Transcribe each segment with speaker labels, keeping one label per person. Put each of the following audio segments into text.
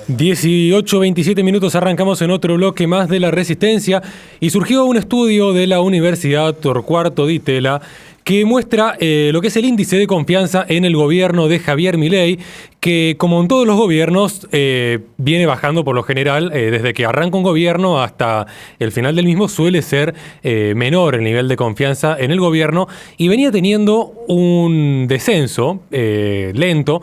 Speaker 1: 18:27 minutos, arrancamos en otro bloque más de La Resistencia y surgió un estudio de la Universidad Torcuato Di Tella que muestra lo que es el índice de confianza en el gobierno de Javier Milei, que como en todos los gobiernos viene bajando por lo general, desde que arranca un gobierno hasta el final del mismo suele ser menor el nivel de confianza en el gobierno y venía teniendo un descenso lento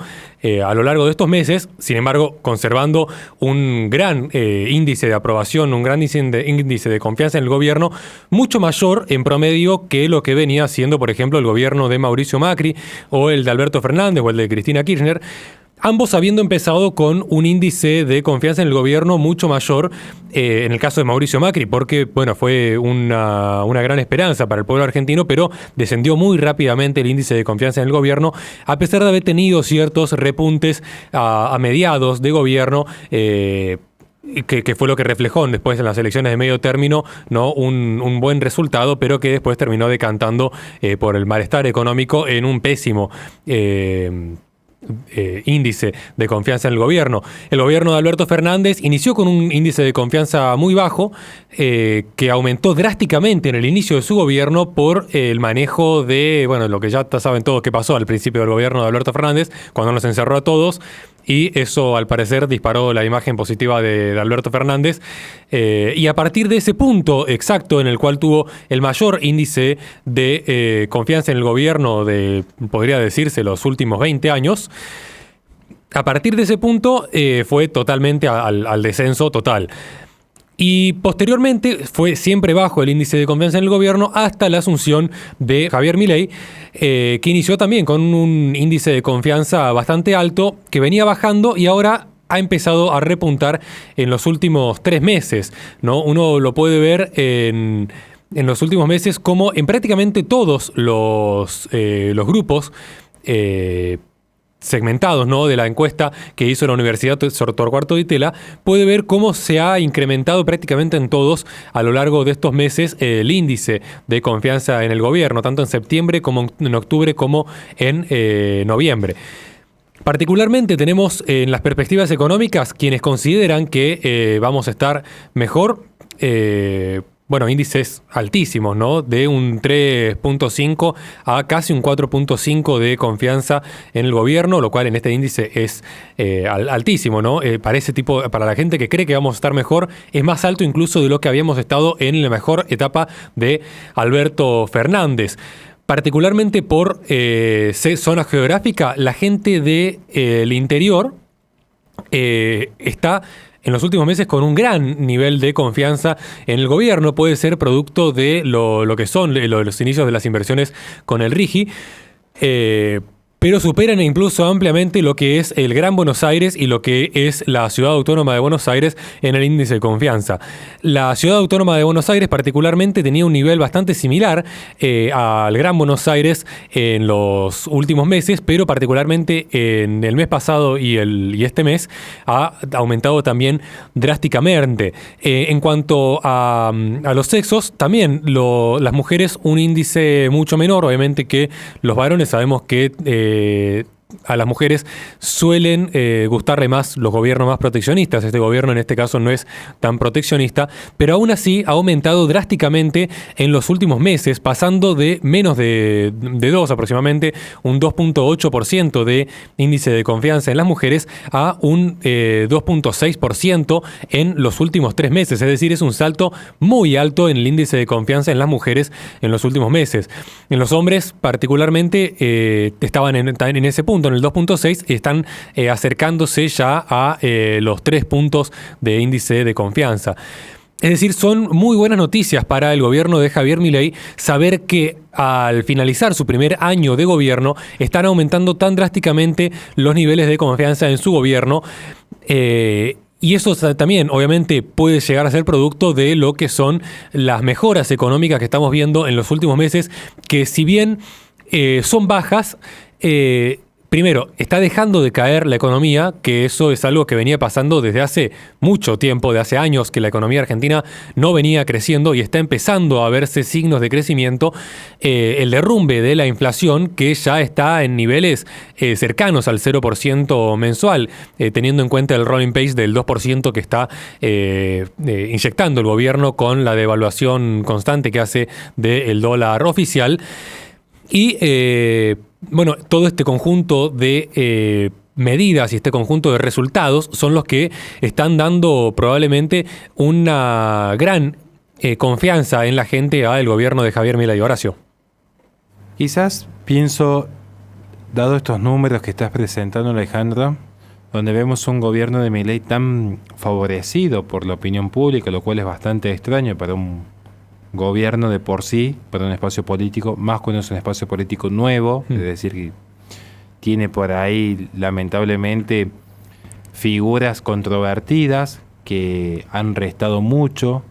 Speaker 1: a lo largo de estos meses, sin embargo conservando un gran índice de aprobación, un gran índice de confianza en el gobierno, mucho mayor en promedio que lo que venía haciendo, por ejemplo, el gobierno de Mauricio Macri o el de Alberto Fernández o el de Cristina Kirchner, ambos habiendo empezado con un índice de confianza en el gobierno mucho mayor, en el caso de Mauricio Macri, porque bueno, fue una gran esperanza para el pueblo argentino, pero descendió muy rápidamente el índice de confianza en el gobierno, a pesar de haber tenido ciertos repuntes a mediados de gobierno, que fue lo que reflejó después en las elecciones de medio término, ¿no? Un buen resultado, pero que después terminó decantando por el malestar económico en un pésimo índice de confianza en el gobierno. El gobierno de Alberto Fernández inició con un índice de confianza muy bajo, que aumentó drásticamente en el inicio de su gobierno por el manejo de, bueno, lo que ya saben todos que pasó al principio del gobierno de Alberto Fernández, cuando nos encerró a todos, y eso al parecer disparó la imagen positiva de Alberto Fernández, y a partir de ese punto exacto en el cual tuvo el mayor índice de confianza en el gobierno de, podría decirse, los últimos 20 años, a partir de ese punto fue totalmente al descenso total. Y posteriormente fue siempre bajo el índice de confianza en el gobierno hasta la asunción de Javier Milei, que inició también con un índice de confianza bastante alto, que venía bajando y ahora ha empezado a repuntar en los últimos 3 meses, ¿no? Uno lo puede ver en los últimos meses como en prácticamente todos los grupos segmentados, ¿no?, de la encuesta que hizo la Universidad Torcuato Di Tella, puede ver cómo se ha incrementado prácticamente en todos a lo largo de estos meses el índice de confianza en el gobierno, tanto en septiembre como en octubre como en noviembre. Particularmente tenemos en las perspectivas económicas quienes consideran que vamos a estar mejor, bueno, índices altísimos, ¿no? De un 3.5 a casi un 4.5 de confianza en el gobierno, lo cual en este índice es altísimo, ¿no? Para la gente que cree que vamos a estar mejor, es más alto incluso de lo que habíamos estado en la mejor etapa de Alberto Fernández. Particularmente por zona geográfica, la gente del interior está en los últimos meses con un gran nivel de confianza en el gobierno. Puede ser producto de lo que son los inicios de las inversiones con el RIGI, pero superan incluso ampliamente lo que es el Gran Buenos Aires y lo que es la Ciudad Autónoma de Buenos Aires en el índice de confianza. La Ciudad Autónoma de Buenos Aires particularmente tenía un nivel bastante similar al Gran Buenos Aires en los últimos meses, pero particularmente en el mes pasado y este mes ha aumentado también drásticamente. En cuanto a los sexos, también las mujeres un índice mucho menor, obviamente, que los varones. Sabemos que a las mujeres suelen gustarle más los gobiernos más proteccionistas. Este gobierno en este caso no es tan proteccionista, pero aún así ha aumentado drásticamente en los últimos meses, pasando de menos de 2 aproximadamente, un 2.8% de índice de confianza en las mujeres a un 2.6% en los últimos 3 meses. Es decir, es un salto muy alto en el índice de confianza en las mujeres en los últimos meses. En los hombres particularmente estaban en ese punto, en el 2.6, están acercándose ya a los 3 puntos de índice de confianza. Es decir, son muy buenas noticias para el gobierno de Javier Milei saber que al finalizar su primer año de gobierno están aumentando tan drásticamente los niveles de confianza en su gobierno. Y eso también, obviamente, puede llegar a ser producto de lo que son las mejoras económicas que estamos viendo en los últimos meses, que si bien son bajas, primero, está dejando de caer la economía, que eso es algo que venía pasando desde hace mucho tiempo, de hace años, que la economía argentina no venía creciendo y está empezando a verse signos de crecimiento. El derrumbe de la inflación, que ya está en niveles cercanos al 0% mensual, teniendo en cuenta el rolling pace del 2% que está inyectando el gobierno con la devaluación constante que hace del dólar oficial. Y bueno, todo este conjunto de medidas y este conjunto de resultados son los que están dando probablemente una gran confianza en la gente al gobierno de Javier Milei. Horacio.
Speaker 2: Quizás pienso, dado estos números que estás presentando, Alejandro, donde vemos un gobierno de Milei tan favorecido por la opinión pública, lo cual es bastante extraño para un gobierno de por sí, para un espacio político, más cuando es un espacio político nuevo, es decir, que tiene por ahí lamentablemente figuras controvertidas que han restado mucho,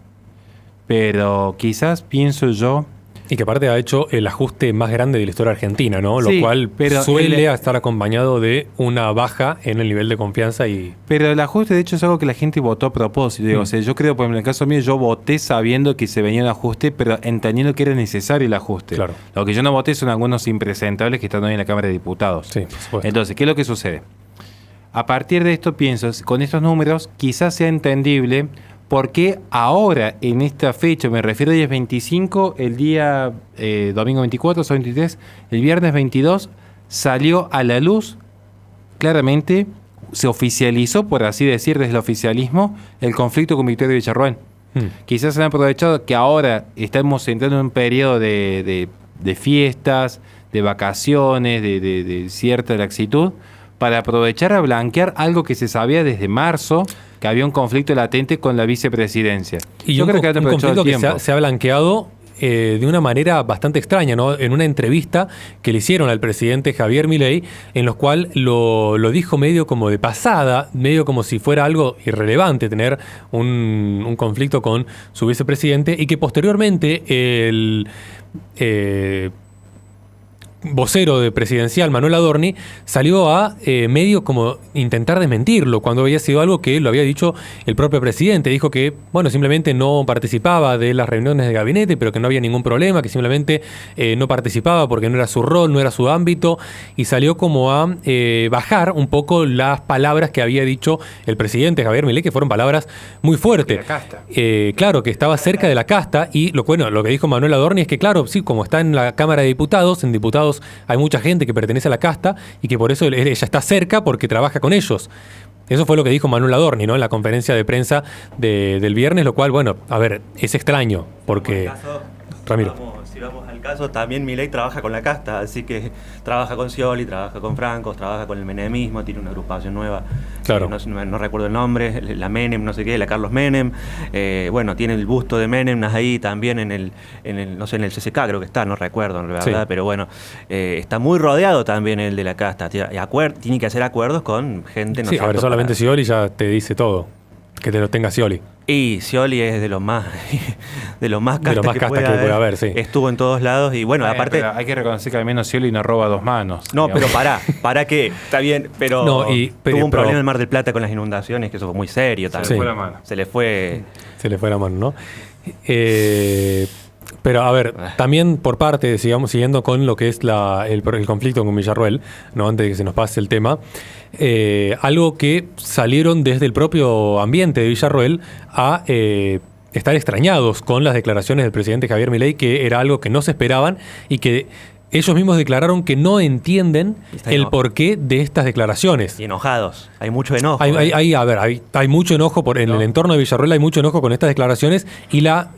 Speaker 2: pero quizás pienso yo...
Speaker 1: Y que aparte ha hecho el ajuste más grande de la historia argentina, ¿no?
Speaker 2: Sí,
Speaker 1: lo cual
Speaker 2: pero
Speaker 1: suele estar acompañado de una baja en el nivel de confianza.
Speaker 2: Pero el ajuste, de hecho, es algo que la gente votó a propósito. O sea, yo creo, por ejemplo, en el caso mío, yo voté sabiendo que se venía un ajuste, pero entendiendo que era necesario el ajuste.
Speaker 1: Claro.
Speaker 2: Lo que yo no voté son algunos impresentables que están hoy en la Cámara de Diputados.
Speaker 1: Sí, por supuesto.
Speaker 2: Entonces, ¿qué es lo que sucede? A partir de esto pienso, con estos números, quizás sea entendible por qué ahora, en esta fecha, me refiero al día 25, el día domingo 24, o 23, el viernes 22, salió a la luz, claramente, se oficializó, por así decir, desde el oficialismo, el conflicto con Victoria Villarruel. Quizás se han aprovechado que ahora estamos entrando en un periodo de fiestas, de vacaciones, de cierta laxitud, para aprovechar a blanquear algo que se sabía desde marzo, que había un conflicto latente con la vicepresidencia.
Speaker 1: Y yo creo que un conflicto que se ha blanqueado de una manera bastante extraña, ¿no? En una entrevista que le hicieron al presidente Javier Milei, en los cual lo dijo medio como de pasada, medio como si fuera algo irrelevante tener un conflicto con su vicepresidente, y que posteriormente el vocero de presidencial, Manuel Adorni, salió a medio como intentar desmentirlo cuando había sido algo que lo había dicho el propio presidente. Dijo que, bueno, simplemente no participaba de las reuniones de gabinete, pero que no había ningún problema, que simplemente no participaba porque no era su rol, no era su ámbito, y salió como a bajar un poco las palabras que había dicho el presidente Javier Milei, que fueron palabras muy fuertes.
Speaker 2: La casta.
Speaker 1: Claro, que estaba cerca de la casta, y lo que dijo Manuel Adorni es que, claro, sí, como está en la Cámara de Diputados, en diputados hay mucha gente que pertenece a la casta y que por eso ella está cerca porque trabaja con ellos. Eso fue lo que dijo Manuel Adorni, ¿no? En la conferencia de prensa del viernes, lo cual, bueno, a ver, es extraño porque... Ramiro.
Speaker 3: Si vamos al caso, también Milei trabaja con la casta, así que trabaja con Scioli, trabaja con Francos, trabaja con el menemismo, tiene una agrupación nueva,
Speaker 1: claro.
Speaker 3: No recuerdo el nombre, la Menem, no sé qué, la Carlos Menem, bueno, tiene el busto de Menem ahí también en el no sé, en el CCK creo que está, no recuerdo, la verdad, sí. Pero bueno, está muy rodeado también el de la casta, tiene que hacer acuerdos con gente...
Speaker 1: Sí, a ver, solamente Scioli ya te dice todo, que te lo tenga Scioli.
Speaker 3: Y Scioli es de los más castas que puede haber, sí. Estuvo en todos lados y bueno, aparte...
Speaker 2: Pero hay que reconocer que al menos Scioli no roba dos manos.
Speaker 3: No, digamos. Pero ¿para qué? Está bien, pero tuvo un problema en el Mar del Plata con las inundaciones, que eso fue muy serio también.
Speaker 2: Se le fue la mano.
Speaker 3: Se le fue
Speaker 1: la mano, ¿no? Pero a ver, también por parte, sigamos siguiendo con lo que es el conflicto con Villarruel, ¿no? Antes de que se nos pase el tema, algo que salieron desde el propio ambiente de Villarruel a estar extrañados con las declaraciones del presidente Javier Milei, que era algo que no se esperaban y que ellos mismos declararon que no entienden el porqué de estas declaraciones.
Speaker 3: Y enojados. Hay mucho enojo.
Speaker 1: Hay mucho enojo en el entorno de Villarruel, hay mucho enojo con estas declaraciones, y la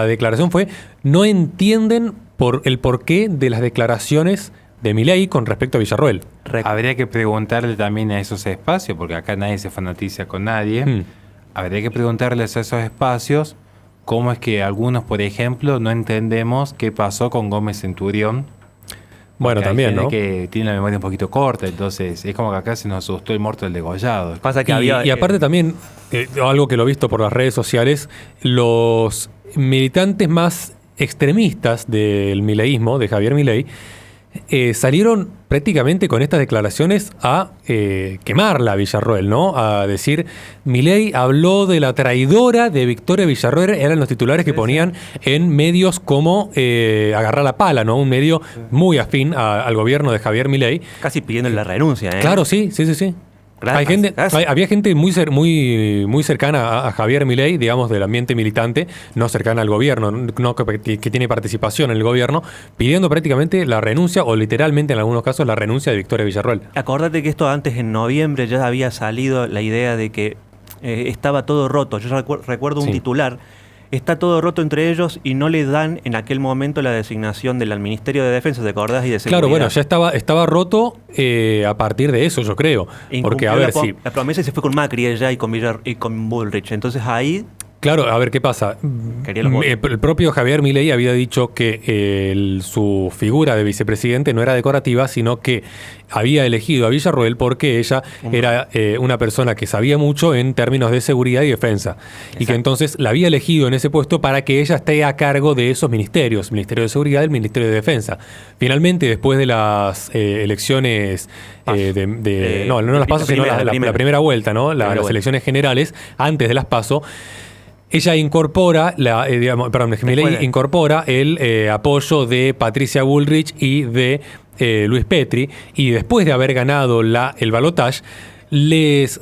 Speaker 1: declaración fue: no entienden el porqué de las declaraciones de Milei con respecto a Villarruel.
Speaker 2: Habría que preguntarle también a esos espacios, porque acá nadie se fanatiza con nadie. Habría que preguntarles a esos espacios cómo es que algunos, por ejemplo, no entendemos qué pasó con Gómez Centurión.
Speaker 1: Bueno, también, ¿no?
Speaker 2: Que tiene la memoria un poquito corta, entonces es como que acá se nos asustó el muerto del degollado.
Speaker 3: Pasa que
Speaker 1: y aparte también, algo que lo he visto por las redes sociales, los militantes más extremistas del mileísmo, de Javier Milei, salieron prácticamente con estas declaraciones a quemarla a Villarroel, ¿no? A decir, Milei habló de la traidora de Victoria Villarroel, eran los titulares que ponían en medios como Agarrar la Pala, ¿no? Un medio muy afín al gobierno de Javier Milei.
Speaker 3: Casi pidiendo la renuncia, ¿eh?
Speaker 1: Claro, sí. Había gente muy cercana a Javier Milei, digamos, del ambiente militante, no cercana al gobierno, no que tiene participación en el gobierno, pidiendo prácticamente la renuncia, o literalmente en algunos casos la renuncia de Victoria Villarroel.
Speaker 3: Acordate que esto antes, en noviembre, ya había salido la idea de que estaba todo roto. Yo recuerdo un titular. Está todo roto entre ellos y no le dan en aquel momento la designación del Ministerio de Defensa, ¿te acordás? Y de Seguridad.
Speaker 1: Claro, bueno, ya estaba roto a partir de eso, yo creo. Porque, a ver, si...
Speaker 3: La promesa se fue con Macri ella y con Bullrich. Entonces ahí...
Speaker 1: Claro, a ver, ¿qué pasa? El propio Javier Milei había dicho que su figura de vicepresidente no era decorativa, sino que había elegido a Villarroel porque ella era una persona que sabía mucho en términos de seguridad y defensa. Exacto. Y que entonces la había elegido en ese puesto para que ella esté a cargo de esos ministerios, el Ministerio de Seguridad y el Ministerio de Defensa. Finalmente, después de las elecciones... no las PASO, sino la primera vuelta, ¿no? Las elecciones generales, antes de las PASO, ella incorpora, Milei incorpora el apoyo de Patricia Bullrich y de Luis Petri, y después de haber ganado el balotaje, les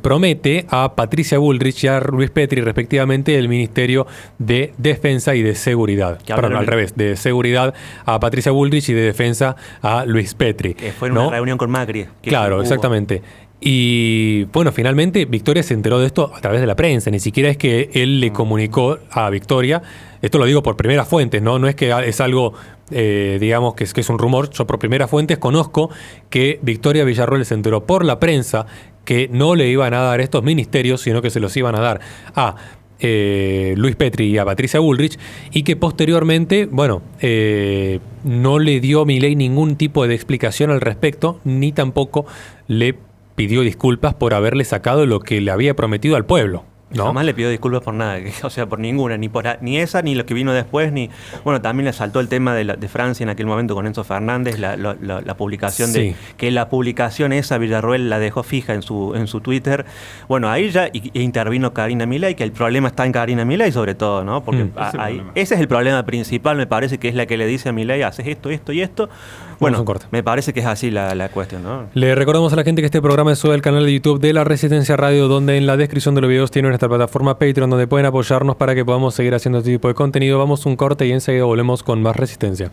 Speaker 1: promete a Patricia Bullrich y a Luis Petri, respectivamente, el Ministerio de Defensa y de Seguridad. Perdón, al revés, de Seguridad a Patricia Bullrich y de Defensa a Luis Petri.
Speaker 3: Que fue en una reunión con Macri.
Speaker 1: Claro, exactamente. Y bueno, finalmente Victoria se enteró de esto a través de la prensa, ni siquiera es que él le comunicó a Victoria, esto lo digo por primeras fuentes, no es que es algo, digamos, que es un rumor, yo por primeras fuentes conozco que Victoria Villarroel se enteró por la prensa que no le iban a dar estos ministerios, sino que se los iban a dar a Luis Petri y a Patricia Bullrich, y que posteriormente, no le dio Milei ningún tipo de explicación al respecto, ni tampoco le pidió disculpas por haberle sacado lo que le había prometido al pueblo, ¿no?
Speaker 3: Jamás le pidió disculpas por nada, o sea, por ninguna, ni esa, ni lo que vino después, ni... Bueno, también le saltó el tema de Francia en aquel momento con Enzo Fernández, la publicación que la publicación esa Villarroel la dejó fija en su Twitter. Bueno, ahí ya intervino Karina Milei, que el problema está en Karina Milei sobre todo, ¿no? Porque ese es el problema principal, me parece, que es la que le dice a Milei, haces esto, esto y esto. Bueno, me parece que es así la cuestión, ¿no?
Speaker 1: Le recordamos a la gente que este programa es sube al canal de YouTube de La Resistencia Radio, donde en la descripción de los videos tiene nuestra plataforma Patreon, donde pueden apoyarnos para que podamos seguir haciendo este tipo de contenido. Vamos un corte y enseguida volvemos con más Resistencia.